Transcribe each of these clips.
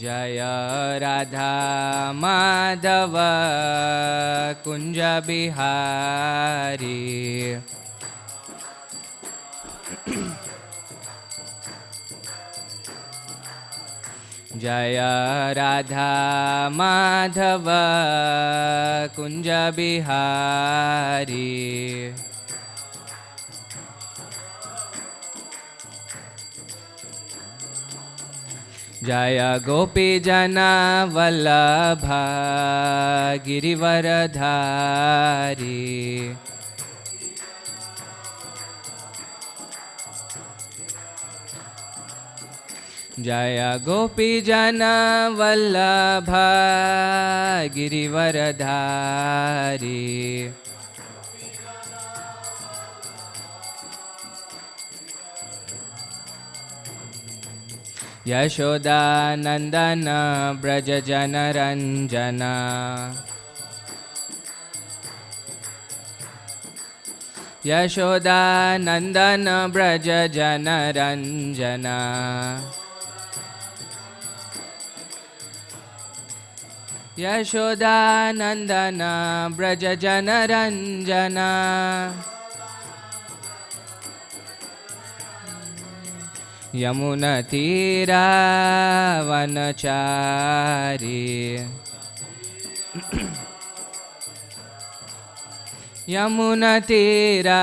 जय राधा माधव कुंज बिहारी। जय राधा माधव कुंज बिहारी। जय गोपी जना वल्लभ गिरिवरधारी। जय गोपी जना वल्लभ गिरिवरधारी। यशोदा नंदन ब्रज जन रंजना। यशोदा नंदन ब्रज जन रंजना। यशोदा नंदन ब्रज जन रंजना। यमुना तीरा वनचारी। यमुना तीरा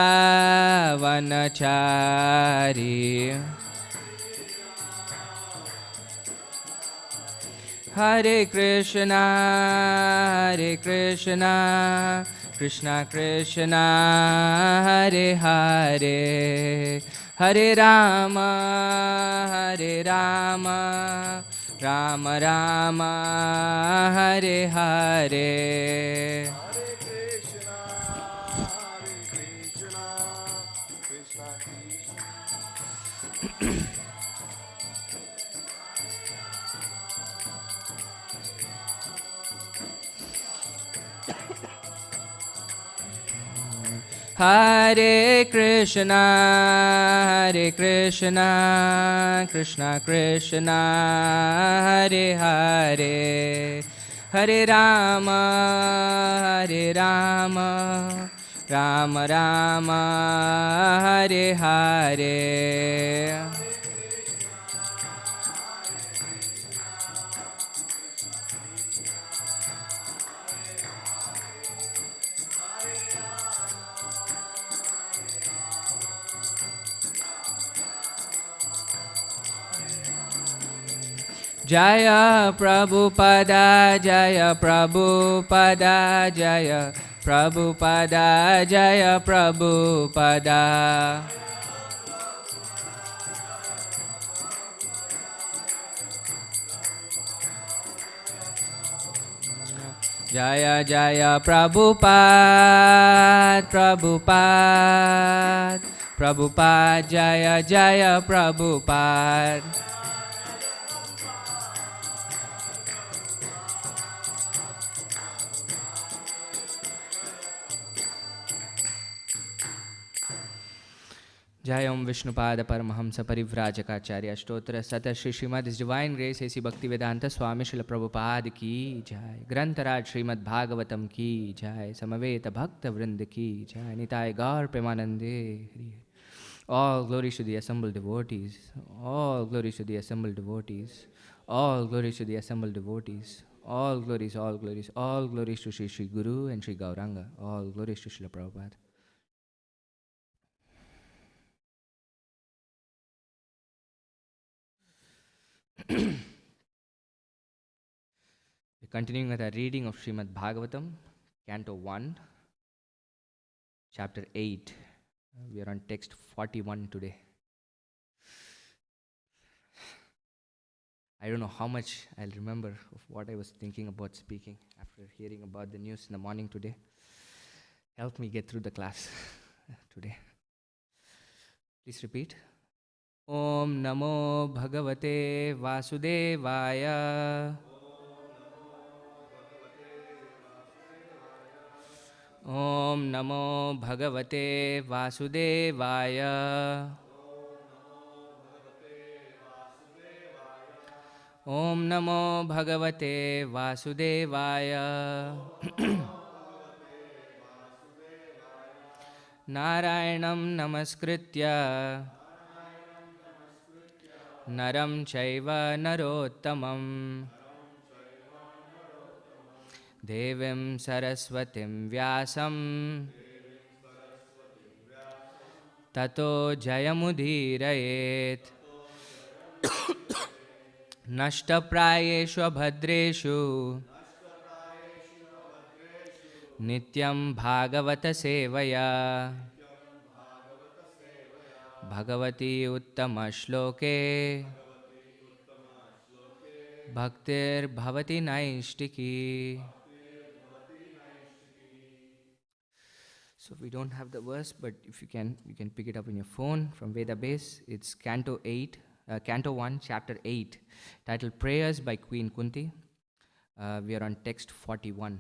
वनचारी। हरे कृष्णा कृष्णा कृष्णा हरे हरे, हरे राम राम राम हरे हरे। हरे कृष्णा कृष्णा कृष्णा हरे हरे, हरे राम राम राम हरे हरे। जय प्रभुपदा जय प्रभुपदा जय प्रभुपदा जय प्रभुपदा। जय जय प्रभुपाद प्रभुपाद प्रभुपाद जय जय प्रभुपाद। जय ओम विष्णुपाद परमहंस परिव्राजकाचार्य अष्टोत्तर शत श्री श्रीमद् डिवाइन ग्रेस ऐसी भक्ति वेदांत स्वामी श्रील प्रभुपाद की जय। ग्रंथराज श्रीमद् भागवतम की जय। समवेत भक्त वृंद की जय। निताय गौर प्रेमानंदे Hari. All glories to the assembled devotees. All glories to the assembled devotees. All glories to the assembled devotees. All glories, all glories, all glories to Shri Guru and Shri Gauranga. All glories to Srila Prabhupada. Continuing with our reading of Srimad Bhagavatam, Canto 1, Chapter 8. We are on text 41 today. I don't know how much I'll remember of what I was thinking about speaking after hearing about the news in the morning today. Help me get through the class today. Please repeat. Om Namo Bhagavate Vasudevaya. Om Namo Bhagavate Vasudevaya. ॐ नमो भगवते वासुदेवाय नारायणं नमस्कृत्य नरं चैव नरोत्तमं देवीं सरस्वतीं व्यासं ततो जयमुदीरयेत्। नष्टप्रायेषु भद्रेषु नित्यं भागवतसेवया Bhagwati उत्तमश्लोके भक्तिर्भवति नैष्टिकी. So we don't have the verse, but if you can pick it up in your phone from Veda Base. It's Canto 1, Chapter 8, titled Prayers by Queen Kunti. We are on text 41.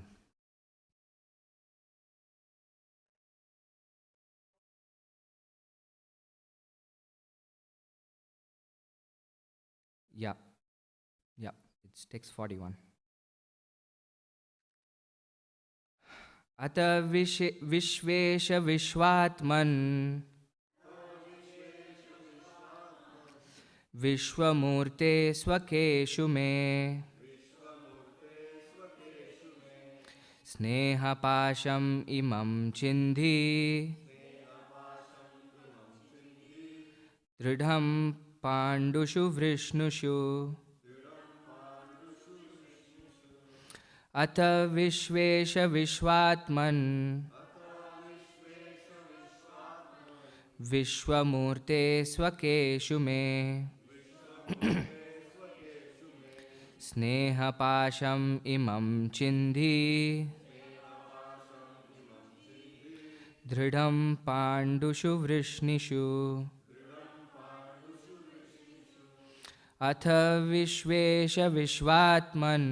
Yeah, it's text 41. अत विश्वेश विश्वात्मन् विश्वमूर्ते स्वकेषु मे स्नेहपाशम् इमं चिन्धि दृढं पाण्डुषु वृष्णुषु अथ विश्वेश विश्वात्मन् विश्वमूर्ते स्वकेषु मे स्नेहपाशम् इमं चिन्धि दृढं पाण्डुषु वृष्णिषु अथ विश्वेश विश्वात्मन्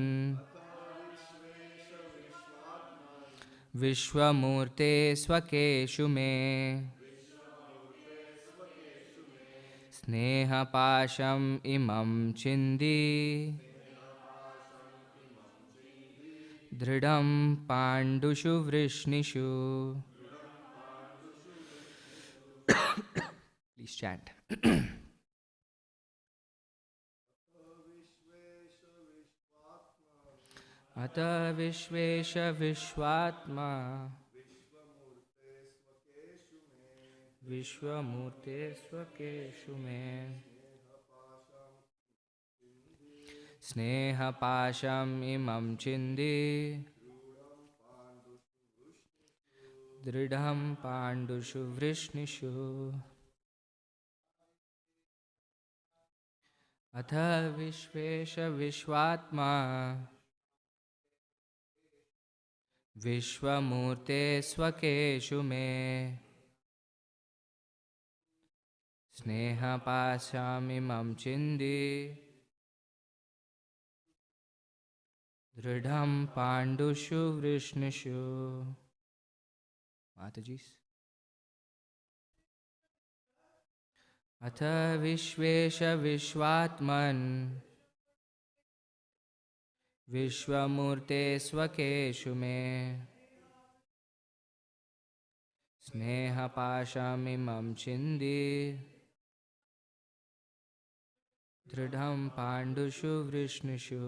विश्वमूर्ते स्वकेषु मे स्नेहपाशम् इमं चिन्धि दृढं पाण्डुषु वृष्णिषु. Please chant. अत विश्वेश विश्वात्मा विश्वमूर्ते स्वकेषु मे स्नेहपाशम् इमं चिन्धि दृढं पाण्डुषु वृष्णिषु अथ विश्वेश विश्वात्मा विश्वमूर्ते स्वकेषु मे स्नेहपाशमिमं चिन्धि दृढं पाण्डुषु वृष्णिषु. माताजी. अथ विश्वेश विश्वात्मन् विश्वमूर्ते स्वकेषु मे स्नेहपाशमिमं चिन्धि दृढं पाण्डुषु वृष्णिषु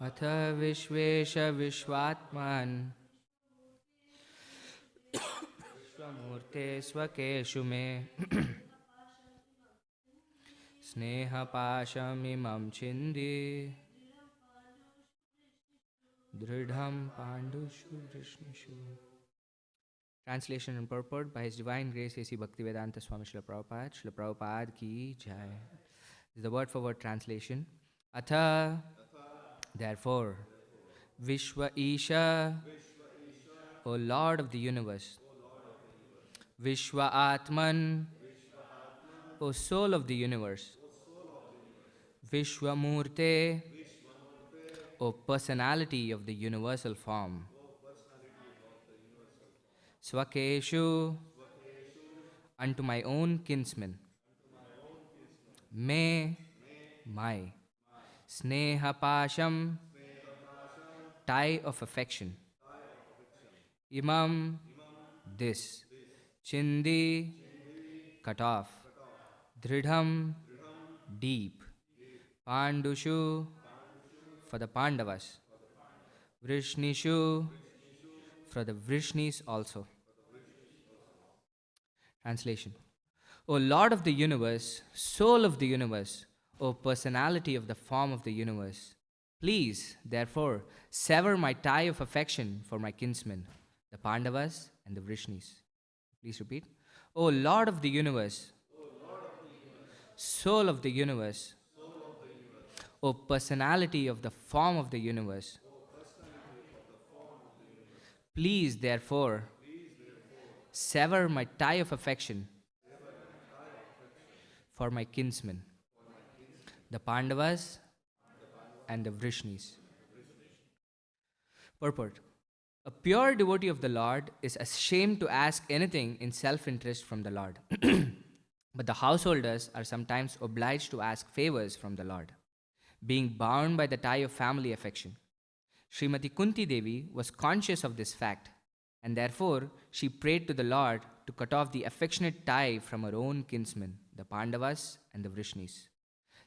अथ विश्वेश विश्वात्मन् विश्वमूर्ते स्वकेषु मे स्नेहपाशमिमं चिन्धि दृढं पाण्डुषु वृष्णिषु. Translation and purport by His Divine Grace A.C. Bhaktivedanta Swami Srila Prabhupada. Srila Prabhupada ki jai. This is the word for word translation. Atha, therefore, Vishwa Isha, O Lord of the universe. Vishwa Atman, O soul of the universe. Vishwamurte, O personality of the universal form. Swakeshu, unto my own kinsmen. me, my. Sneha pasham, tie of affection. Imam, this. Chindi, cut off. Dridham, deep. Pandushu, for the Pandavas. Vrishnishu, for the Vrishnis also. Translation. O Lord of the universe, soul of the universe, O personality of the form of the universe, please, therefore, sever my tie of affection for my kinsmen, the Pandavas and the Vrishnis. Please repeat. O Lord of the universe, soul of the universe, O personality of the form of the universe, please, therefore, sever my tie of affection for my kinsmen, the Pandavas and the Vrishnis. Purport. A pure devotee of the Lord is ashamed to ask anything in self-interest from the Lord. But the householders are sometimes obliged to ask favors from the Lord, being bound by the tie of family affection. Srimati Kunti Devi was conscious of this fact, and therefore she prayed to the Lord to cut off the affectionate tie from her own kinsmen, the Pandavas and the Vrishnis.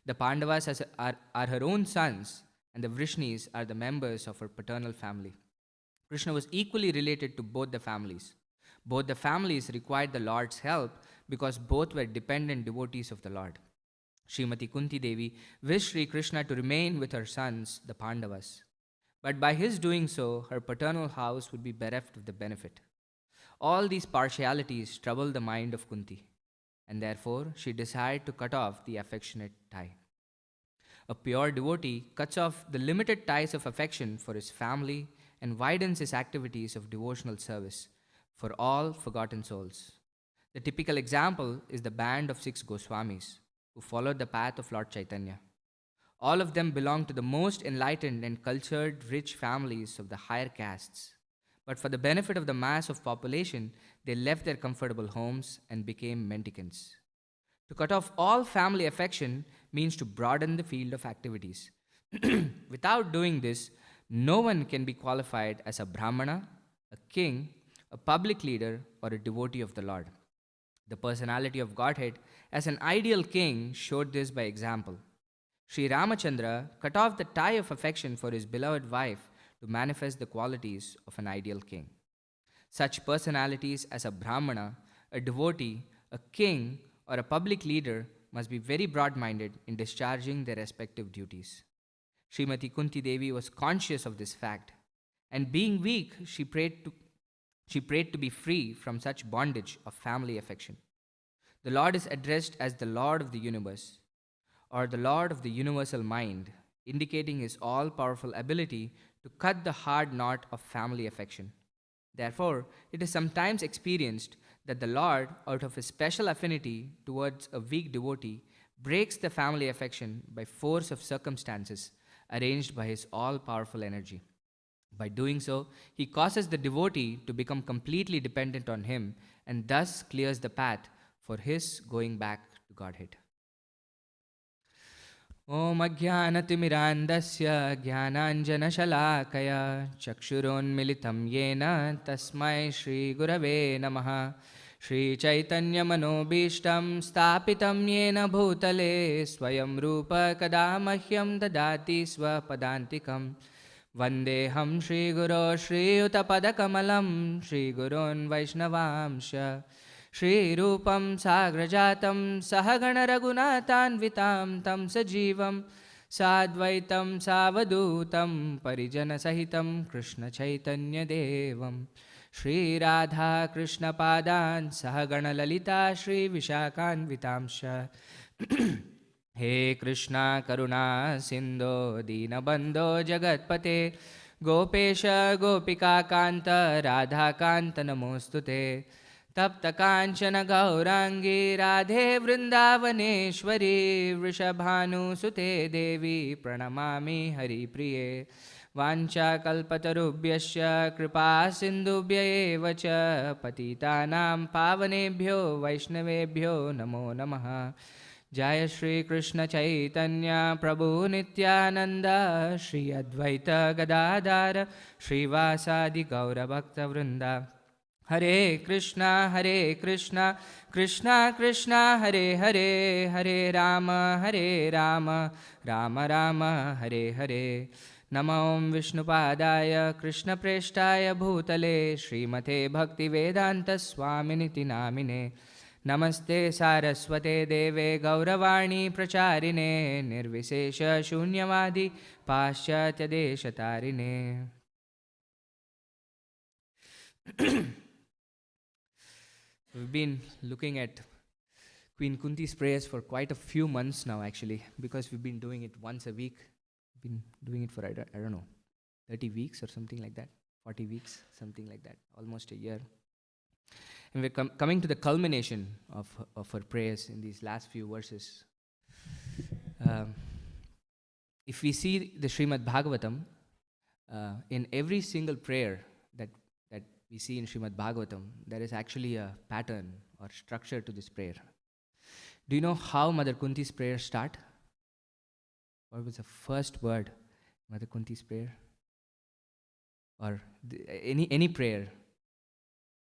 The Pandavas are her own sons, and the Vrishnis are the members of her paternal family. Krishna was equally related to both the families. Both the families required the Lord's help because both were dependent devotees of the Lord. Srimati Kunti Devi wished Sri Krishna to remain with her sons, the Pandavas. But by his doing so, her paternal house would be bereft of the benefit. All these partialities troubled the mind of Kunti, and therefore she desired to cut off the affectionate tie. A pure devotee cuts off the limited ties of affection for his family and widens his activities of devotional service for all forgotten souls. The typical example is the band of 6 Goswamis who followed the path of Lord Chaitanya. All of them belong to the most enlightened and cultured, rich families of the higher castes. But for the benefit of the mass of population, they left their comfortable homes and became mendicants. To cut off all family affection means to broaden the field of activities. Without doing this, no one can be qualified as a Brahmana, a king, a public leader, or a devotee of the Lord. The personality of Godhead as an ideal king showed this by example. Sri Ramachandra cut off the tie of affection for his beloved wife to manifest the qualities of an ideal king. Such personalities as a Brahmana, a devotee, a king, or a public leader must be very broad-minded in discharging their respective duties. Srimati Kunti Devi was conscious of this fact, and being weak, she prayed to be free from such bondage of family affection. The Lord is addressed as the Lord of the universe, or the Lord of the universal mind, indicating his all-powerful ability to cut the hard knot of family affection. Therefore, it is sometimes experienced that the Lord, out of his special affinity towards a weak devotee, breaks the family affection by force of circumstances arranged by his all-powerful energy. By doing so, he causes the devotee to become completely dependent on him and thus clears the path for his going back to Godhead. Om Ajnanatimirandasya Jnananjanashalakaya Chakshuronmilitam Yena Tasmai Shri Gurave Namaha Shri Chaitanya Manobishtam Stapitam Yena Bhutale Swayam Rupa Kadamahyam Dadati Swapadantikam Vandeham Shri Guru Shri Utapadakamalam Shri Gurun Vaishnavamsha Shri Rupam Sagrajatam Sahagana Raghunathanvitam Tam Sajivam Sadvaitam Savadutam Parijana Sahitam Krishna Chaitanya Devam Shri Radha Krishna Padan Sahagana Lalita Shri Vishakhanvitamsha He Krishna Karuna Sindho Dinabandho Jagatpate Gopesha Gopika Kanta Radha Kanta Namostute Tapta Kanchana Gaurangi Radhe Vrindavaneshwari Vrishabhanu Sute Devi Pranamami Hari Priye Vancha Kalpatarubhyasya Kripa Sindhubhya Evacha Patitanam Pavanebhyo Vaishnavebhyo Namo Namaha Jaya Shri Krishna Chaitanya Prabhu Nityananda Shri Advaita Gadadhara Shri Vasadi Gaura Bhakta Vrinda. Hare Krishna, Krishna Krishna, Hare Hare, Hare Rama, Rama Rama, Hare Hare. Namo Om Vishnupadaya, Krishna Preshtaya Bhutale, Srimate Bhakti Vedanta Swaminiti Namine. Namaste Saraswate Deve Gauravani Pracharine, Nirvisesha Shunyavadi, Paschatya Deshatarine. We've been looking at Queen Kunti's prayers for quite a few months now, actually, because we've been doing it once a week. We've been doing it for, I don't know, 30 weeks or something like that, 40 weeks, something like that, almost a year. And we're coming to the culmination of her prayers in these last few verses. If we see the Srimad Bhagavatam, in every single prayer that we see in Srimad Bhagavatam, there is actually a pattern or structure to this prayer. Do you know how Mother Kunti's prayers start? What was the first word Mother Kunti's prayer? Or any prayer?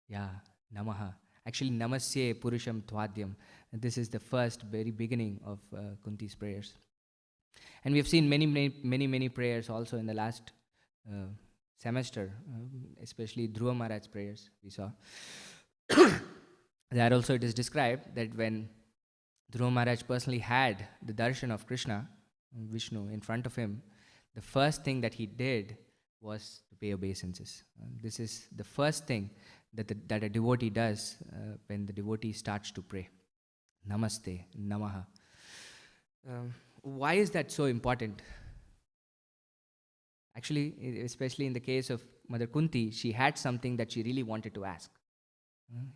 Yeah, Namaha. Actually, Namasye Purusham Tvadyam. And this is the first, very beginning of Kunti's prayers. And we have seen many prayers also in the last semester, especially Dhruva Maharaj's prayers we saw. There also it is described that when Dhruva Maharaj personally had the darshan of Krishna, Vishnu, in front of him, the first thing that he did was to pay obeisances. This is the first thing that a devotee does when the devotee starts to pray. Namaste, Namaha. Why is that so important? Actually, especially in the case of Mother Kunti, she had something that she really wanted to ask.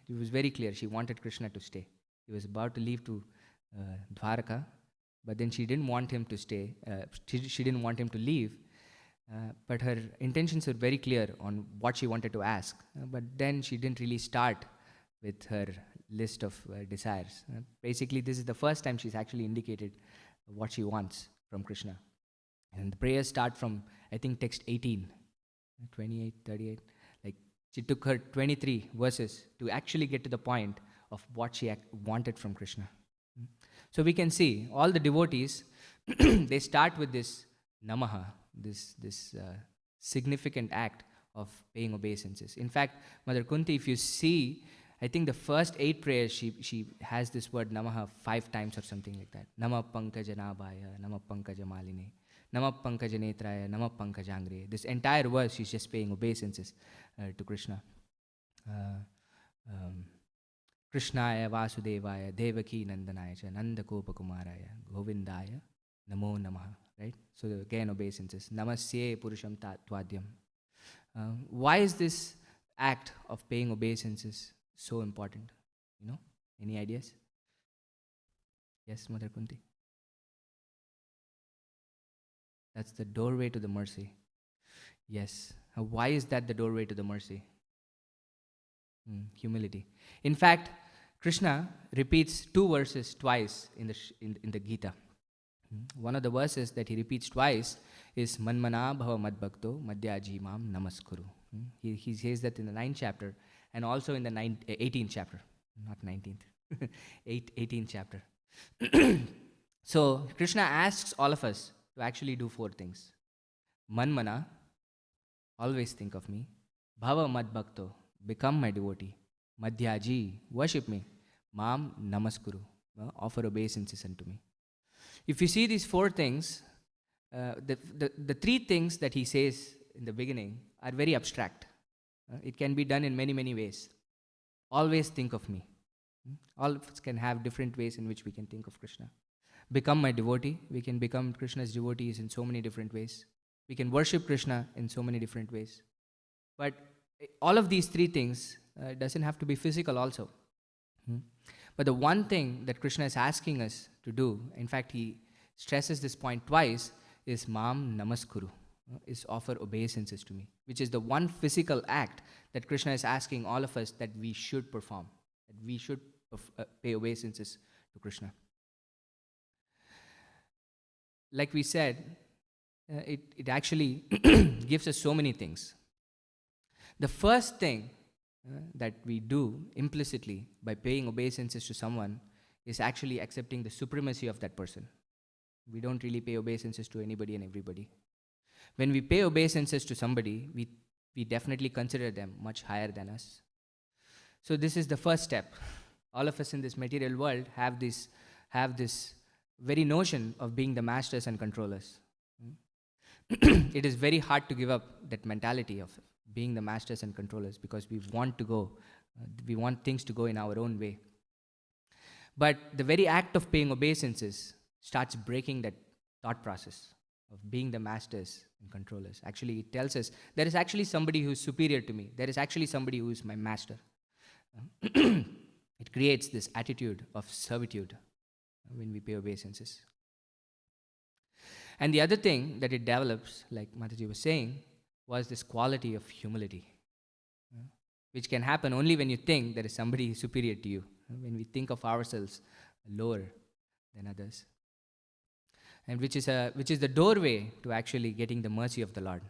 It was very clear. She wanted Krishna to stay. He was about to leave to Dwaraka, but then she didn't want him to stay. She didn't want him to leave, but her intentions were very clear on what she wanted to ask. But then she didn't really start with her list of desires. Basically, this is the first time she's actually indicated what she wants from Krishna. And the prayers start from, I think, text 18, 28, 38. Like, she took her 23 verses to actually get to the point of what she wanted from Krishna. So we can see all the devotees, they start with this namaha, this significant act of paying obeisances. In fact, Mother Kunti, if you see, I think the first 8 prayers, she has this word namaha 5 times or something like that. Nama Pankajanabhaya, Nama Pankajamalini, Nama Pankajanetraya, Nama Pankajangre. This entire verse, she's just paying obeisances to Krishna. Krishnaya Vasudevaya, Devaki Nandanaya, Nandakopakumaraya, Govindaya, Namo Namaha. Right? So again, obeisances. Namasye Purusham Tvadyam. Why is this act of paying obeisances so important? You know, any ideas? Yes, Mother Kunti. That's the doorway to the mercy. Yes. Why is that the doorway to the mercy? Humility. In fact, Krishna repeats 2 verses twice in the Gita. One of the verses that he repeats twice is Manmana Bhava Madbhakto Madhyaji Mam Namaskuru. He says that in the 9th chapter and also in the 18th chapter. Not 19th. 18th chapter. So Krishna asks all of us to actually do 4 things. Manmana, always think of me. Bhava Madbhakto, become my devotee. Madhyaji, worship me. Mam Namaskuru, offer obeisances unto me. If you see these 4 things, the 3 things that he says in the beginning are very abstract. It can be done in many ways. Always think of me. All of us can have different ways in which we can think of Krishna. Become my devotee. We can become Krishna's devotees in so many different ways. We can worship Krishna in so many different ways. But all of these 3 things doesn't have to be physical also. But the one thing that Krishna is asking us to do, in fact, he stresses this point twice, is Mam Namaskuru, is offer obeisances to me, which is the one physical act that Krishna is asking all of us that we should perform, that we should pay obeisances to Krishna. like we said, it actually gives us so many things. The first thing that we do implicitly by paying obeisances to someone is actually accepting the supremacy of that person. We don't really pay obeisances to anybody and everybody. When we pay obeisances to somebody, we definitely consider them much higher than us. So this is the first step. All of us in this material world have this very notion of being the masters and controllers. It is very hard to give up that mentality of being the masters and controllers, because we want things to go in our own way. But the very act of paying obeisances starts breaking that thought process of being the masters and controllers. Actually, it tells us there is actually somebody who is superior to me. There is actually somebody who is my master. It creates this attitude of servitude when we pay obeisances. And the other thing that it develops, like Mataji was saying, was this quality of humility, which can happen only when you think there is somebody superior to you, when we think of ourselves lower than others. And which is the doorway to actually getting the mercy of the Lord.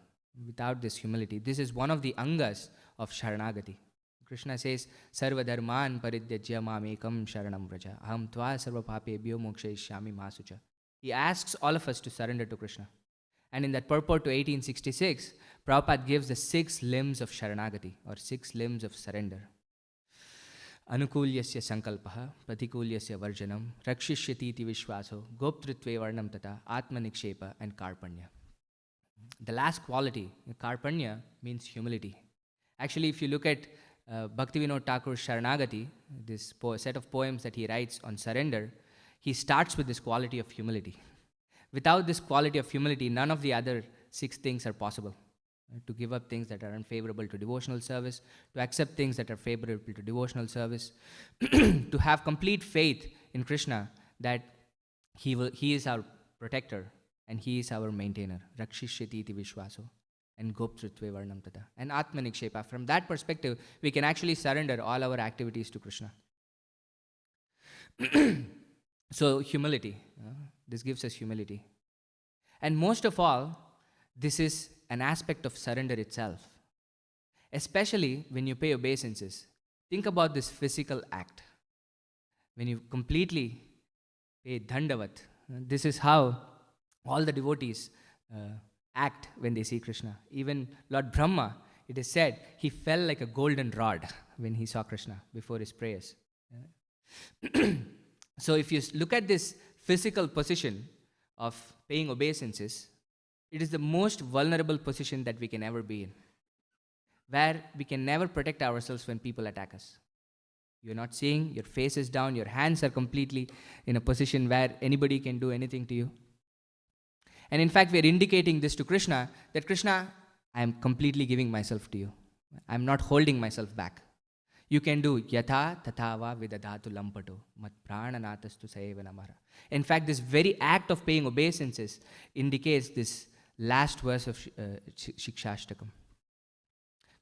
Without this humility, this is one of the angas of Sharanagati. Krishna says, Sarva dharman paridyajya mamekam sharanam vraja, aham tva sarva papebhyo mokshayishyami masucha. He asks all of us to surrender to Krishna. And in that purport to 1866, Prabhupada gives the 6 limbs of Sharanagati, or 6 limbs of surrender. Anukulyasya sankalpaha, pratikulyasya varjanam, rakshishyatiti vishwaso, goptritve varnam tata, atmanikshepa, and karpanya. The last quality, karpanya, means humility. Actually, if you look at Bhaktivinoda Thakur's Sharanagati, this set of poems that he writes on surrender, he starts with this quality of humility. Without this quality of humility, none of the other 6 things are possible. To give up things that are unfavorable to devotional service, to accept things that are favorable to devotional service, to have complete faith in Krishna that He is our protector and He is our maintainer. Rakshishyati iti vishwaso, and goptritve varnam tata, and atmanikshepa. From that perspective, we can actually surrender all our activities to Krishna. So humility, this gives us humility. And most of all, this is an aspect of surrender itself. Especially when you pay obeisances. Think about this physical act. When you completely pay dandavat, this is how all the devotees act when they see Krishna. Even Lord Brahma, it is said, he fell like a golden rod when he saw Krishna before his prayers. So if you look at this physical position of paying obeisances, it is the most vulnerable position that we can ever be in, where we can never protect ourselves when people attack us. You're not seeing, your face is down, your hands are completely in a position where anybody can do anything to you. And in fact, we're indicating this to Krishna, that Krishna, I am completely giving myself to you. I'm not holding myself back. You can do yatha tathava vidadhatu lampato mat prananatastu saeva namara. In fact, this very act of paying obeisances indicates this last verse of Shikshashtakam.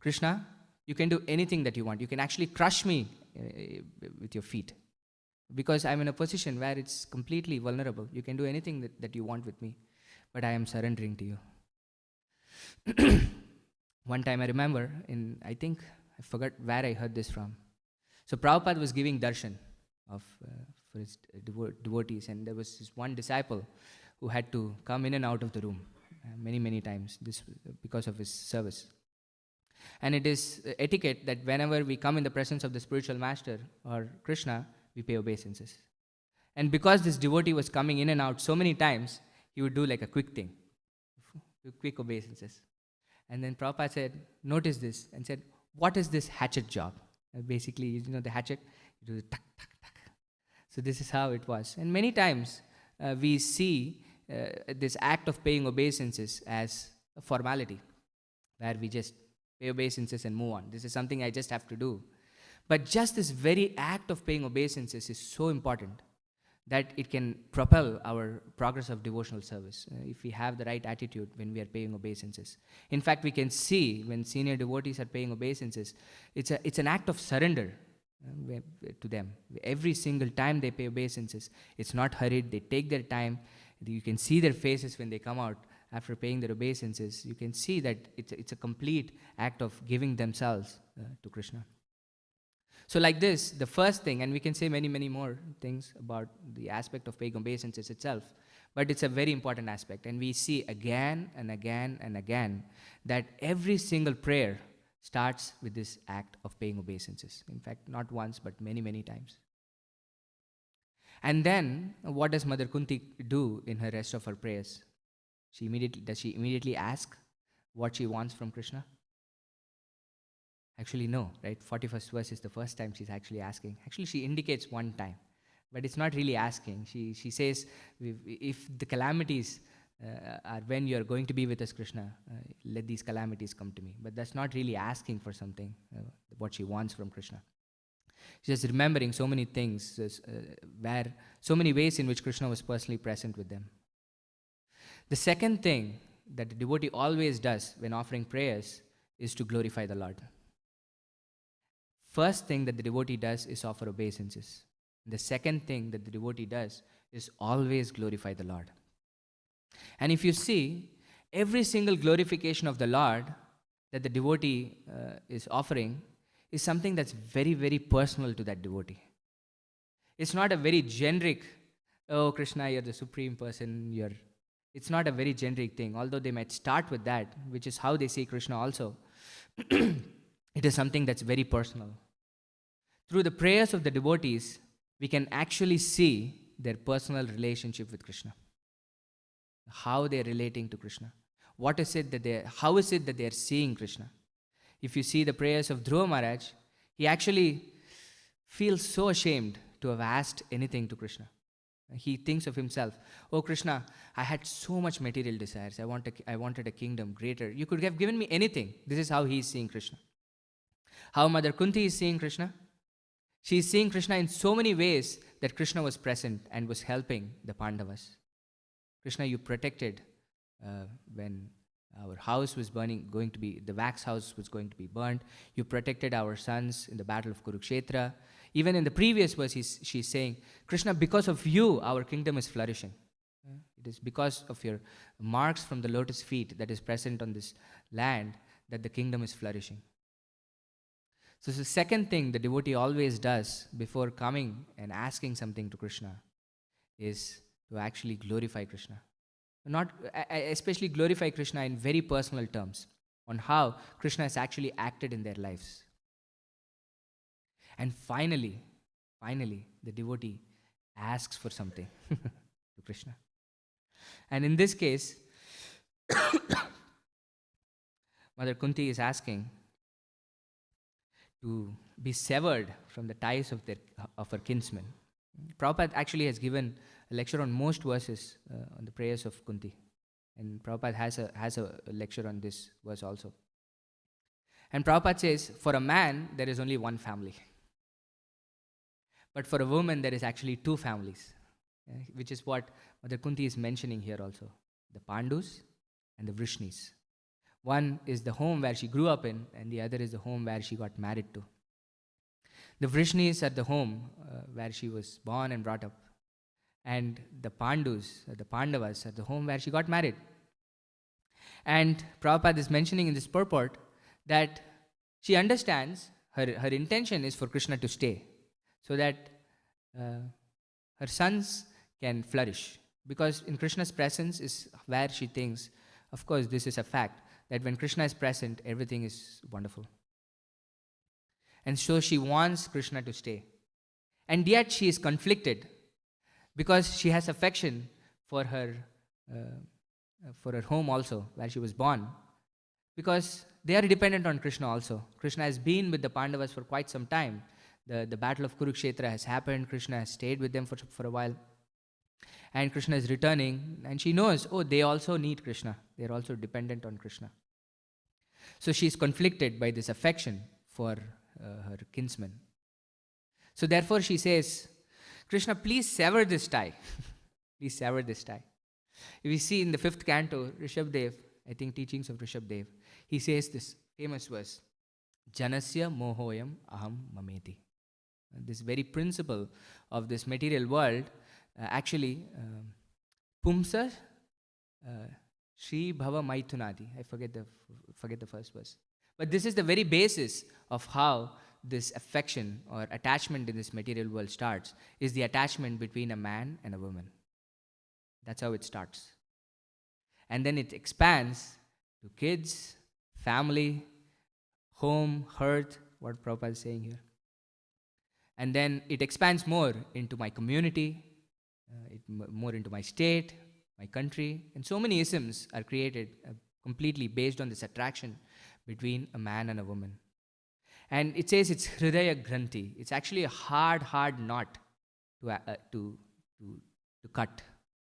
Krishna, you can do anything that you want. You can actually crush me with your feet, because I'm in a position where it's completely vulnerable. You can do anything that you want with me, but I am surrendering to you. One time I remember, I forgot where I heard this from. So Prabhupada was giving darshan for his devotees, and there was this one disciple who had to come in and out of the room many, many times, this because of his service. And it is etiquette that whenever we come in the presence of the spiritual master or Krishna, we pay obeisances. And because this devotee was coming in and out so many times, he would do like a quick thing, quick obeisances. And then Prabhupada said, notice this, and said, what is this hatchet job? Basically, you know the hatchet? You do the tuck, tuck, tuck. So this is how it was. And many times we see this act of paying obeisances as a formality, where we just pay obeisances and move on. This is something I just have to do. But just this very act of paying obeisances is so important that it can propel our progress of devotional service if we have the right attitude when we are paying obeisances. In fact, we can see when senior devotees are paying obeisances, it's an act of surrender to them. Every single time they pay obeisances, it's not hurried. They take their time. you can see their faces when they come out after paying their obeisances. You can see that it's a complete act of giving themselves to Krishna. So like this, the first thing, and we can say many, many more things about the aspect of paying obeisances itself, but it's a very important aspect. And we see again and again and again that every single prayer starts with this act of paying obeisances. In fact, not once, but many, many times. And then, what does Mother Kunti do in her rest of her prayers? Does she immediately ask what she wants from Krishna? Actually, no, right? 41st verse is the first time she's actually asking. Actually, she indicates one time, but it's not really asking. She says, if the calamities are when you're going to be with us, Krishna, let these calamities come to me. But that's not really asking for something, what she wants from Krishna. She's just remembering so many things, so many ways in which Krishna was personally present with them. The second thing that the devotee always does when offering prayers is to glorify the Lord. First thing that the devotee does is offer obeisances. The second thing that the devotee does is always glorify the Lord. And if you see, every single glorification of the Lord that the devotee is offering is something that's very, very personal to that devotee. It's not a very generic, oh, Krishna, you're the supreme person, It's not a very generic thing, although they might start with that, which is how they see Krishna also. It is something that's very personal. Through the prayers of the devotees, we can actually see their personal relationship with Krishna. How they're relating to Krishna. How is it that they're seeing Krishna? If you see the prayers of Dhruva Maharaj, he actually feels so ashamed to have asked anything to Krishna. He thinks of himself, oh Krishna, I had so much material desires. I wanted a kingdom greater. You could have given me anything. This is how he is seeing Krishna. How Mother Kunti is seeing Krishna? She is seeing Krishna in so many ways that Krishna was present and was helping the Pandavas. Krishna, you protected when our house was the wax house was going to be burned. You protected our sons in the battle of Kurukshetra. Even in the previous verse, she's saying, Krishna, because of you, our kingdom is flourishing. It is because of your marks from the lotus feet that is present on this land that the kingdom is flourishing. So the second thing the devotee always does before coming and asking something to Krishna is to actually glorify Krishna. Especially glorify Krishna in very personal terms on how Krishna has actually acted in their lives. And finally, the devotee asks for something to Krishna. And in this case, Mother Kunti is asking to be severed from the ties of her kinsmen. Prabhupada actually has given a lecture on most verses on the prayers of Kunti. And Prabhupada has a lecture on this verse also. And Prabhupada says, for a man, there is only one family. But for a woman, there is actually two families, which is what Mother Kunti is mentioning here also. The Pandus and the Vrishnis. One is the home where she grew up in, and the other is the home where she got married to. The Vrishnis are the home where she was born and brought up. And the Pandus, the Pandavas, are the home where she got married. And Prabhupada is mentioning in this purport that she understands her intention is for Krishna to stay, so that her sons can flourish. Because in Krishna's presence is where she thinks, of course, this is a fact, that when Krishna is present, everything is wonderful. And so she wants Krishna to stay. And yet she is conflicted because she has affection for her home also, where she was born. Because they are dependent on Krishna also. Krishna has been with the Pandavas for quite some time. The battle of Kurukshetra has happened. Krishna has stayed with them for a while. And Krishna is returning. And she knows, oh, they also need Krishna. They are also dependent on Krishna. So she is conflicted by this affection for her kinsman. So therefore she says, Krishna, please sever this tie. Please sever this tie. If we see in the 5th canto, Rishabdev, I think teachings of Rishabdev, he says this famous verse, Janasya mohoyam aham mameti. This very principle of this material world actually Pumsa Shri Bhava Maithunadi. I forget the first verse. But this is the very basis of how this affection or attachment in this material world starts, is the attachment between a man and a woman. That's how it starts. And then it expands to kids, family, home, hearth, what Prabhupada is saying here. And then it expands more into my community, more into my state, my country. And so many isms are created completely based on this attraction between a man and a woman. And it says it's Hridaya Granthi. It's actually a hard knot to cut,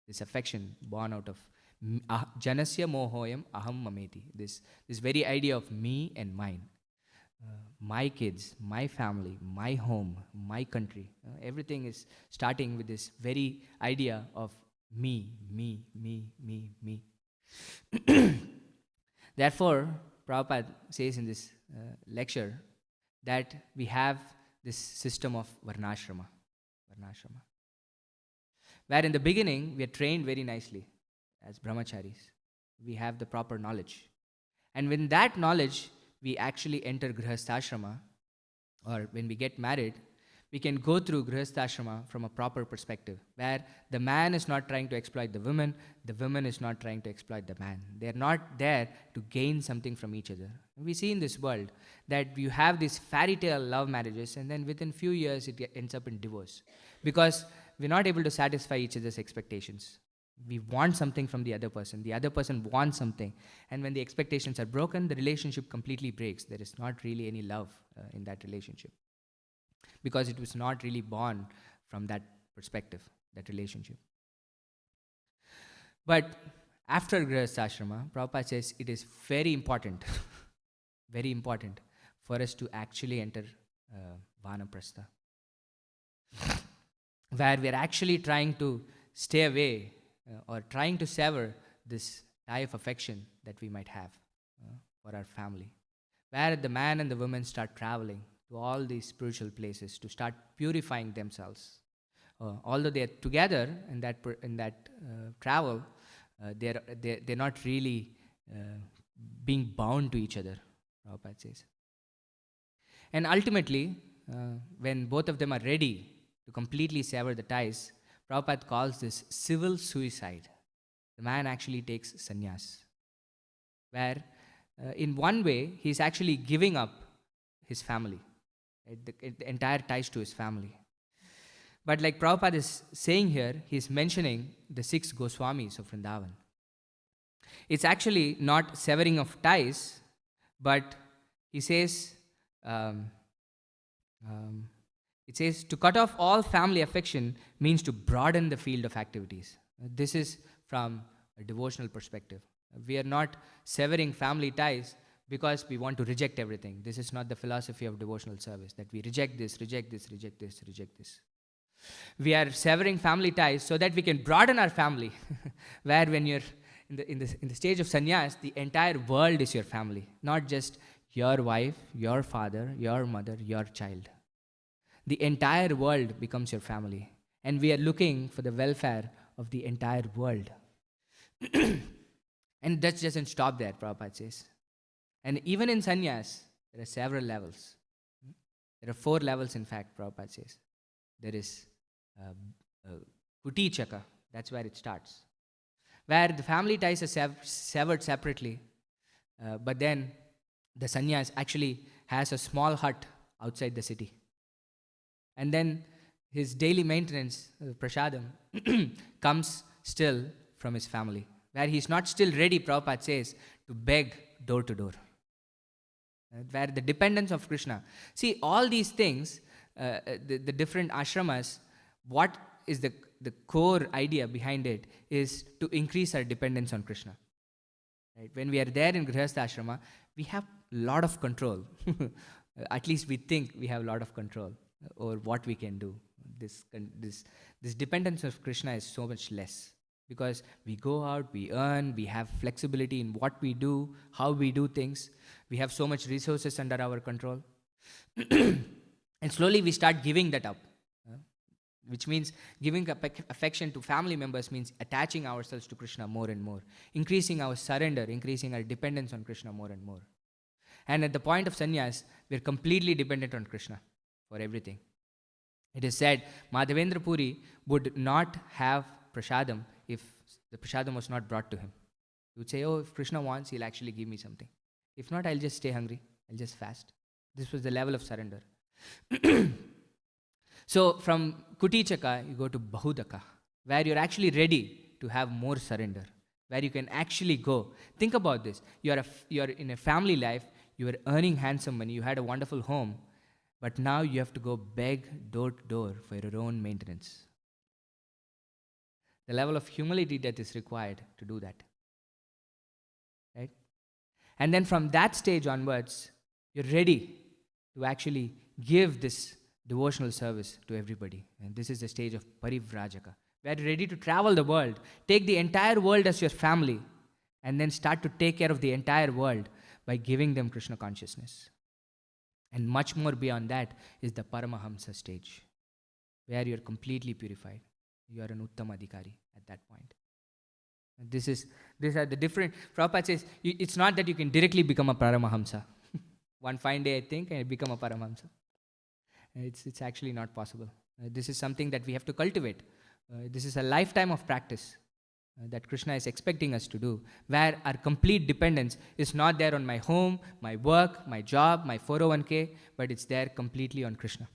this affection born out of Janasya Mohoyam Aham Mameti. This very idea of me and mine. My kids, my family, my home, my country. Everything is starting with this very idea of me. Therefore, Prabhupada says in this lecture that we have this system of Varnashrama, where in the beginning we are trained very nicely as brahmacharis. We have the proper knowledge. And with that knowledge, we actually enter Grihasthashrama, or when we get married, we can go through Grihasthashrama from a proper perspective, where the man is not trying to exploit the woman is not trying to exploit the man. They are not there to gain something from each other. We see in this world that you have these fairy tale love marriages, and then within few years it ends up in divorce, because we're not able to satisfy each other's expectations. We want something from the other person wants something, and when the expectations are broken, the relationship completely breaks. There is not really any love in that relationship, because it was not really born from that perspective, that relationship. But after Grihasthashrama, Prabhupada says it is very important, very important for us to actually enter Vanaprastha, where we are actually trying to stay away or trying to sever this tie of affection that we might have for our family, where the man and the woman start traveling to all these spiritual places to start purifying themselves. Although they are together in that travel, they're not really being bound to each other, Prabhupada says. And ultimately, when both of them are ready to completely sever the ties, Prabhupada calls this civil suicide. The man actually takes sannyas, where in one way he's actually giving up his family, the entire ties to his family. But like Prabhupada is saying here, he's mentioning the 6 Goswamis of Vrindavan. It's actually not severing of ties, but he says, it says, to cut off all family affection means to broaden the field of activities. This is from a devotional perspective. We are not severing family ties because we want to reject everything. This is not the philosophy of devotional service, that we reject this. We are severing family ties so that we can broaden our family, where when you're in the stage of sannyas, the entire world is your family, not just your wife, your father, your mother, your child. The entire world becomes your family, and we are looking for the welfare of the entire world. And that doesn't stop there, Prabhupada says. And even in sannyas, there are several levels. There are 4 levels, in fact, Prabhupada says. There is Kuti Chaka, that's where it starts, where the family ties are severed separately, but then the sannyas actually has a small hut outside the city. And then his daily maintenance, prasadam, comes still from his family, where he's not still ready, Prabhupada says, to beg door to door. Where the dependence of Krishna. See, all these things, the different ashramas, what is the core idea behind it is to increase our dependence on Krishna. Right? When we are there in Grihastha ashrama, we have a lot of control. At least we think we have a lot of control over what we can do. This dependence of Krishna is so much less, because we go out, we earn, we have flexibility in what we do, how we do things. We have so much resources under our control. And slowly we start giving that up. which means giving affection to family members means attaching ourselves to Krishna more and more, increasing our surrender, increasing our dependence on Krishna more and more. And at the point of sannyas, we're completely dependent on Krishna for everything. It is said Madhavendra Puri would not have prasadam if the prasadam was not brought to him. He would say, oh, if Krishna wants, he'll actually give me something. If not, I'll just stay hungry. I'll just fast. This was the level of surrender. So from Kutichaka, you go to Bahudaka, where you're actually ready to have more surrender, where you can actually go. Think about this. You're in a family life, you were earning handsome money, you had a wonderful home, but now you have to go beg door to door for your own maintenance. The level of humility that is required to do that. Right? And then from that stage onwards, you're ready to actually give this devotional service to everybody. And this is the stage of Parivrajaka, where you're ready to travel the world, take the entire world as your family, and then start to take care of the entire world by giving them Krishna consciousness. And much more beyond that is the Paramahamsa stage, where you're completely purified. You are an Uttama Adhikari at that point. And these are the different. Prabhupada says, it's not that you can directly become a Paramahamsa. One fine day, I think, and become a Paramahamsa. It's actually not possible. This is something that we have to cultivate. This is a lifetime of practice that Krishna is expecting us to do, where our complete dependence is not there on my home, my work, my job, my 401k, but it's there completely on Krishna.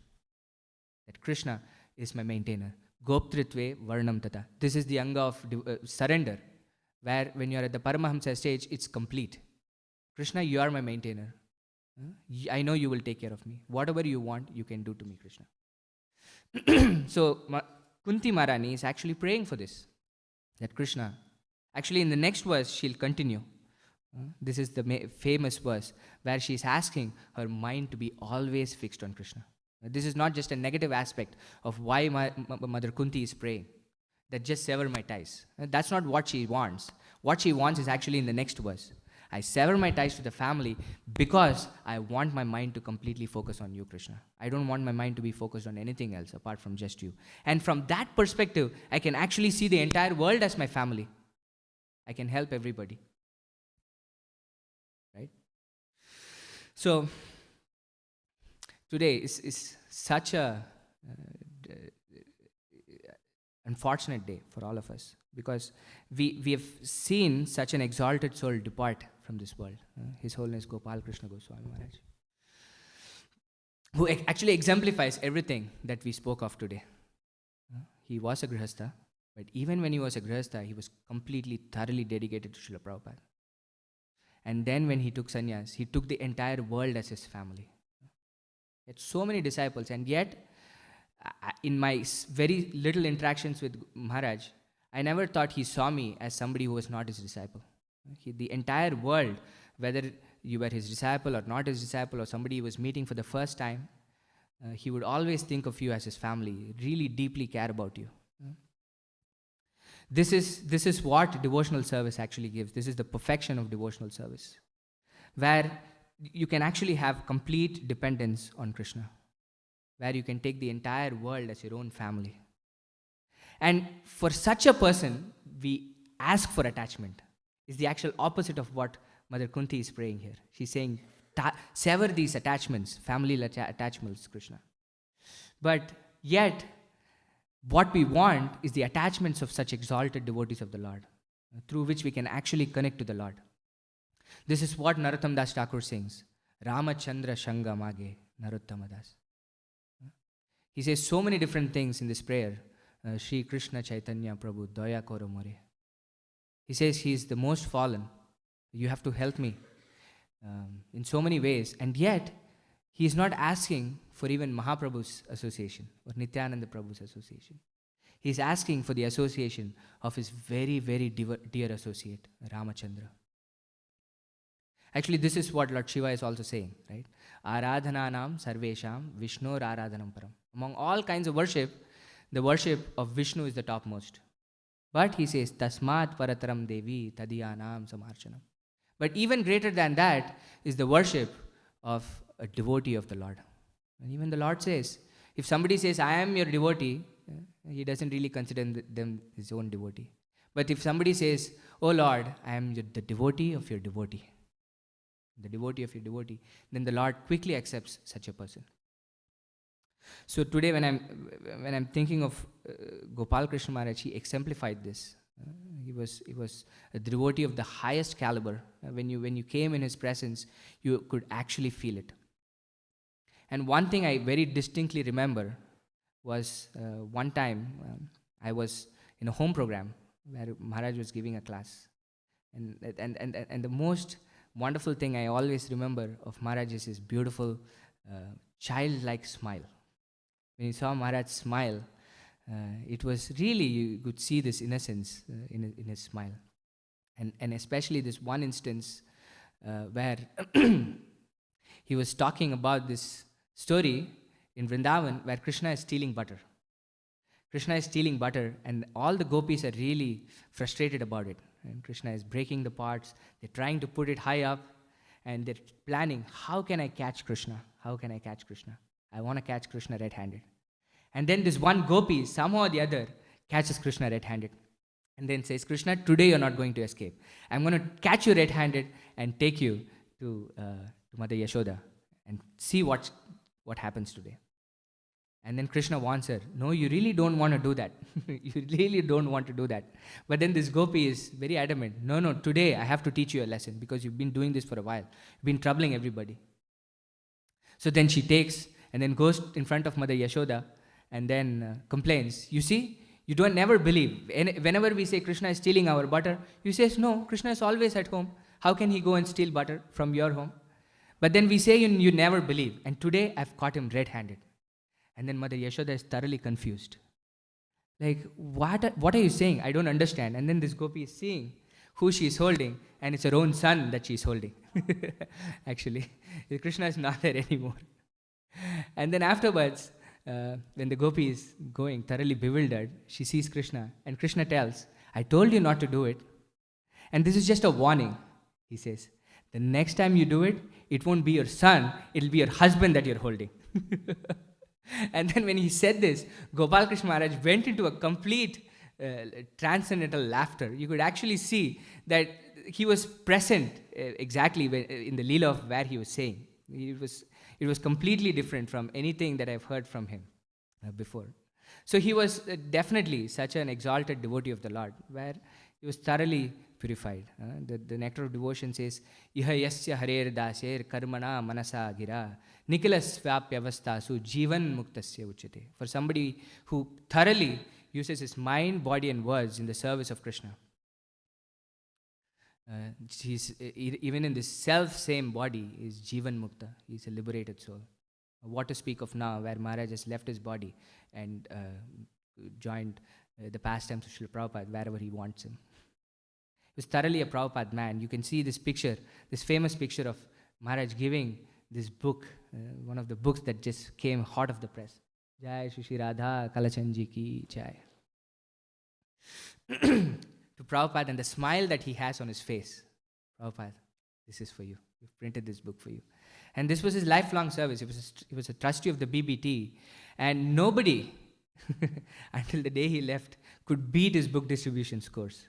That Krishna is my maintainer. Goptritve varnam tata. This is the anga of surrender, where when you are at the Paramahamsa stage, it's complete. Krishna, you are my maintainer. I know you will take care of me. Whatever you want, you can do to me, Krishna. So Kunti Maharani is actually praying for this. That Krishna, actually in the next verse, she'll continue. This is the famous verse where she's asking her mind to be always fixed on Krishna. This is not just a negative aspect of why Mother Kunti is praying, that just sever my ties. That's not what she wants. What she wants is actually in the next verse. I sever my ties to the family because I want my mind to completely focus on you, Krishna. I don't want my mind to be focused on anything else apart from just you. And from that perspective, I can actually see the entire world as my family. I can help everybody. Right? So, today is such a unfortunate day for all of us, because we have seen such an exalted soul depart from this world. His Holiness Gopal Krishna Goswami Maharaj, who actually exemplifies everything that we spoke of today. He was a Grihastha, but even when he was a Grihastha, he was completely, thoroughly dedicated to Srila Prabhupada. And then when he took sannyas, he took the entire world as his family. He had so many disciples, and yet, in my very little interactions with Maharaj, I never thought he saw me as somebody who was not his disciple. The entire world, whether you were his disciple or not his disciple, or somebody he was meeting for the first time, he would always think of you as his family, really deeply care about you. This is what devotional service actually gives. This is the perfection of devotional service, where you can actually have complete dependence on Krishna, where you can take the entire world as your own family. And for such a person, we ask for attachment. It's the actual opposite of what Mother Kunti is praying here. She's saying, sever these attachments, family attachments, Krishna. But yet, what we want is the attachments of such exalted devotees of the Lord, through which we can actually connect to the Lord. This is what Narottam Das Thakur sings, Ramachandra Shanga Mage Narottama Das. He says so many different things in this prayer. Shri Krishna Chaitanya Prabhu Daya Koro More. He says he is the most fallen. You have to help me in so many ways. And yet, he is not asking for even Mahaprabhu's association or Nityananda Prabhu's association. He is asking for the association of his very, very dear associate, Ramachandra. Actually, this is what Lord Shiva is also saying, right? Aradhananam sarvesham Vishnur aradhanam param. Among all kinds of worship, the worship of Vishnu is the topmost. But he says, Tasmat parataram devi tadiyanam samarchanam. But even greater than that is the worship of a devotee of the Lord. And even the Lord says, if somebody says, I am your devotee, He doesn't really consider them his own devotee. But if somebody says, "Oh Lord, I am the devotee of your devotee," the devotee of your devotee, then the Lord quickly accepts such a person. So today, when I'm thinking of Gopal Krishna Maharaj, he exemplified this. He was a devotee of the highest caliber. When you came in his presence, you could actually feel it. And one thing I very distinctly remember was one time I was in a home program where Maharaj was giving a class, and the most wonderful thing I always remember of Maharaj is his beautiful childlike smile. When you saw Maharaj smile, it was really, you could see this innocence in his smile. And especially this one instance where he was talking about this story in Vrindavan where Krishna is stealing butter. Krishna is stealing butter, and all the gopis are really frustrated about it. And Krishna is breaking the pots, they're trying to put it high up, and they're planning, how can I catch Krishna? How can I catch Krishna? I want to catch Krishna red-handed. And then this one gopi, somehow or the other, catches Krishna red-handed. And then says, Krishna, today you're not going to escape. I'm going to catch you red-handed and take you to Mother Yashoda and see what happens today. And then Krishna warns her, no, you really don't want to do that. You really don't want to do that. But then this gopi is very adamant. No, today I have to teach you a lesson because you've been doing this for a while. You've been troubling everybody. So then she takes and then goes in front of Mother Yashoda and then complains. You see, you don't never believe. Whenever we say Krishna is stealing our butter, you say, no, Krishna is always at home. How can he go and steal butter from your home? But then we say you never believe. And today I've caught him red-handed. And then Mother Yashoda is thoroughly confused. Like, what are you saying? I don't understand. And then this gopi is seeing who she is holding, and it's her own son that she is holding. Actually, Krishna is not there anymore. And then afterwards, when the gopi is going thoroughly bewildered, she sees Krishna, and Krishna tells, I told you not to do it. And this is just a warning, he says. The next time you do it, it won't be your son, it'll be your husband that you're holding. And then when he said this, Gopal Krishna Maharaj went into a complete transcendental laughter. You could actually see that he was present exactly in the Leela of where he was saying. It was completely different from anything that I've heard from him before. So he was definitely such an exalted devotee of the Lord, where he was thoroughly purified. The nectar of devotion says, Iha yasya harer daser karmana manasa gira nikilas vyapyavastasu jivan muktasya uchate. For somebody who thoroughly uses his mind, body and words in the service of Krishna. He's even in this self-same body is Jivan Mukta. He's a liberated soul. What to speak of now, where Maharaj has left his body and joined the pastimes of Srila Prabhupada wherever he wants him. He was thoroughly a Prabhupada man. You can see this picture, this famous picture of Maharaj giving this book, one of the books that just came hot off the press. Jai Shri Radha Kalachandji ki Jai. To Prabhupada, and the smile that he has on his face. Prabhupada, this is for you. We've printed this book for you. And this was his lifelong service. He was a trustee of the BBT. And nobody, until the day he left, could beat his book distribution scores.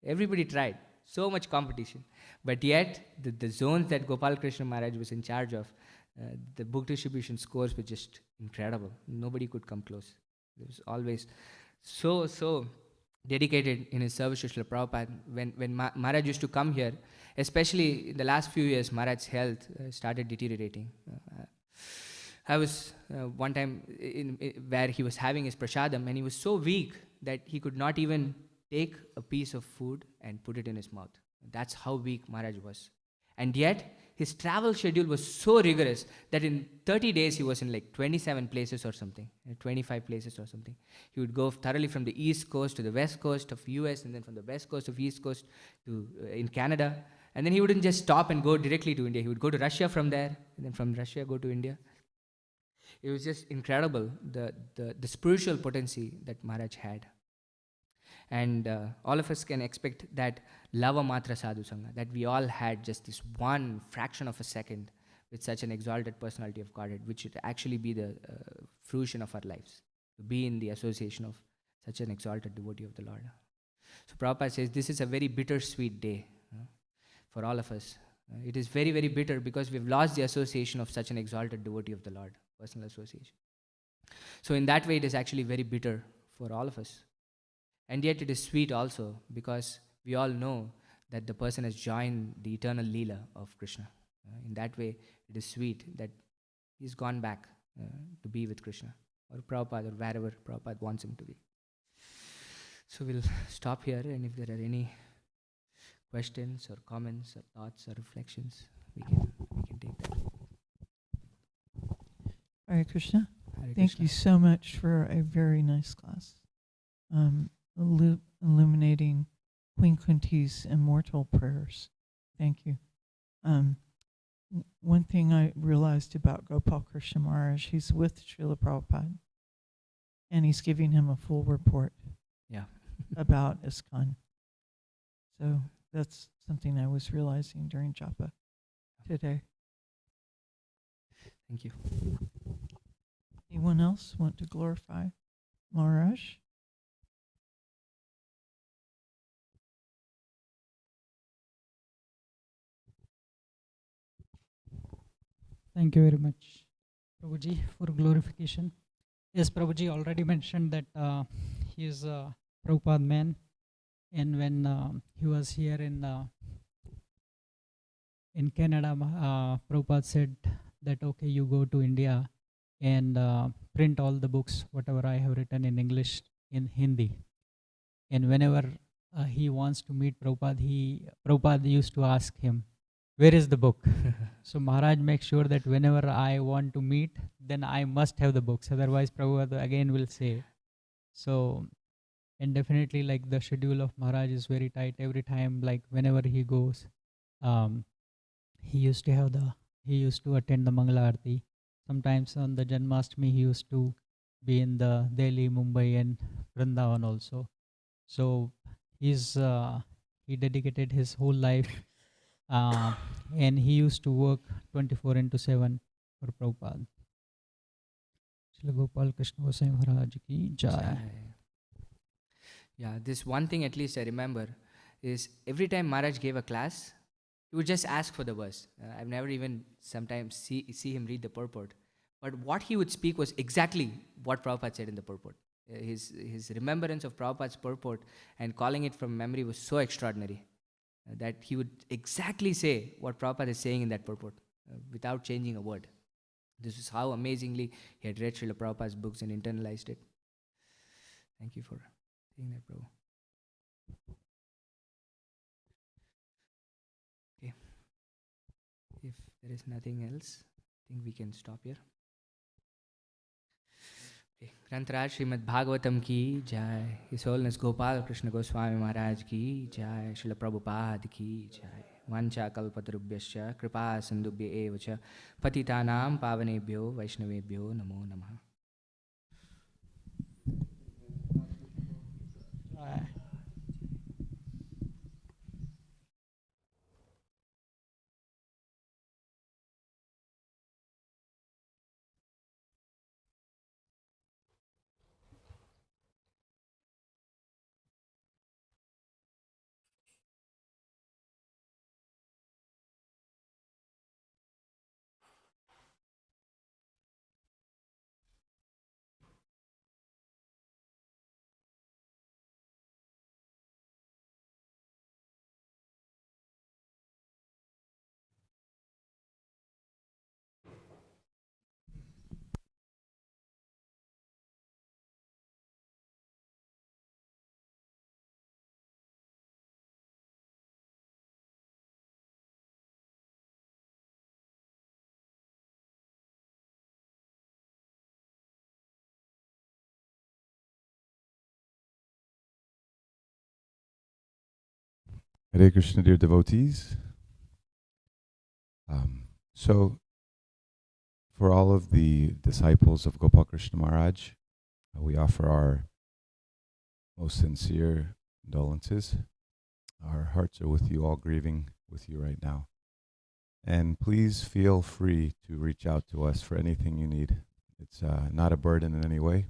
Everybody tried. So much competition. But yet, the zones that Gopal Krishna Maharaj was in charge of, the book distribution scores were just incredible. Nobody could come close. It was always so dedicated in his service to Srila Prabhupada. When Maharaj used to come here, especially in the last few years, Maharaj's health started deteriorating. I was one time where he was having his prasadam, and he was so weak that he could not even take a piece of food and put it in his mouth. That's how weak Maharaj was. And yet, his travel schedule was so rigorous that in 30 days he was in like 27 places or something, 25 places or something. He would go thoroughly from the east coast to the west coast of US, and then from the west coast of east coast to in Canada. And then he wouldn't just stop and go directly to India. He would go to Russia from there, and then from Russia go to India. It was just incredible, the spiritual potency that Maharaj had. And all of us can expect that lava matra sadhu sangha, that we all had just this one fraction of a second with such an exalted personality of Godhead, which should actually be the fruition of our lives. to be in the association of such an exalted devotee of the Lord. So Prabhupada says this is a very bittersweet day for all of us. It is very, very bitter because we've lost the association of such an exalted devotee of the Lord, personal association. So in that way, it is actually very bitter for all of us. And yet it is sweet also because we all know that the person has joined the eternal Leela of Krishna. In that way, it is sweet that he's gone back to be with Krishna or Prabhupada or wherever Prabhupada wants him to be. So we'll stop here, and if there are any questions or comments or thoughts or reflections, we can take that. Hare Krishna. Hare Thank Krishna. you so much for a very nice class. Illuminating Queen Kunti's immortal prayers. Thank you. One thing I realized about Gopal Krishna Maharaj, he's with Srila Prabhupada, and he's giving him a full report about ISKCON. So that's something I was realizing during japa today. Thank you. Anyone else want to glorify Maharaj? Thank you very much, Prabhuji, for glorification. Yes, Prabhuji already mentioned that he is a Prabhupada man, and when he was here in Canada, Prabhupada said that, okay, you go to India and print all the books, whatever I have written in English, in Hindi. And whenever he wants to meet Prabhupada, Prabhupada used to ask him, where is the book? So Maharaj makes sure that whenever I want to meet, then I must have the books. Otherwise, Prabhupada again will say. So, and definitely like the schedule of Maharaj is very tight. Every time, like whenever he goes, he used to attend the Mangala Aarti. Sometimes on the Janmashtami, he used to be in the Delhi, Mumbai, and Vrindavan also. So he dedicated his whole life, and he used to work 24/7 for Prabhupada. Srila Gopal Krishna Goswami Maharaj ki jai. Yeah, this one thing at least I remember is every time Maharaj gave a class, he would just ask for the verse. I've never even sometimes see him read the purport. But what he would speak was exactly what Prabhupada said in the purport. His remembrance of Prabhupada's purport and calling it from memory was so extraordinary that he would exactly say what Prabhupada is saying in that purport without changing a word. This is how amazingly he had read Srila Prabhupada's books and internalized it. Thank you for saying that, Prabhu. Okay. If there is nothing else, I think we can stop here. ग्रंथराज Shrimad Bhagavatam की जय, his holiness Gopal Krishna Goswami महाराज की जय, श्रील प्रभुपाद की जय। वाञ्छा कल्पतरुभ्यश्च कृपा सिन्धुभ्य एव च पतितानां पावनेभ्यो वैष्णवेभ्यो नमो नमः। Hare Krishna, dear devotees. So, for all of the disciples of Gopal Krishna Maharaj, we offer our most sincere condolences. Our hearts are with you, all grieving with you right now. And please feel free to reach out to us for anything you need. It's not a burden in any way.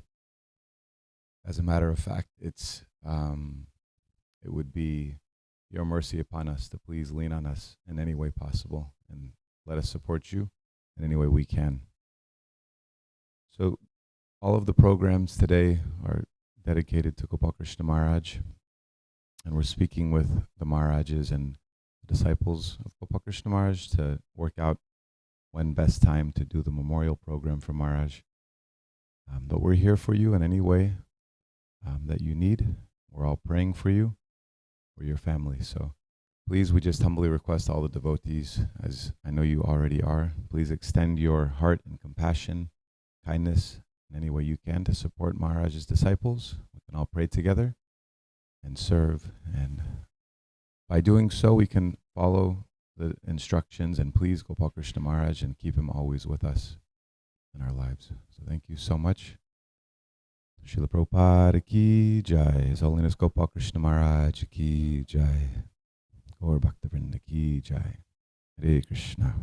as a matter of fact, it would be your mercy upon us to please lean on us in any way possible and let us support you in any way we can. So all of the programs today are dedicated to Gopal Krishna Maharaj, and we're speaking with the Maharajas and the disciples of Gopal Krishna Maharaj to work out when best time to do the memorial program for Maharaj. But we're here for you in any way that you need. We're all praying for you, for your family. So please, we just humbly request all the devotees, as I know you already are, please extend your heart and compassion, kindness, in any way you can to support Maharaj's disciples. We can all pray together and serve. And by doing so, we can follow the instructions and please Gopal Krishna Maharaj and keep him always with us in our lives. So thank you so much. Srila Prabhupada ki jai. His Holiness Gopal Krishna Maharaj ki jai. Gaur Bhakta Vrinda ki jai. Hare Krishna.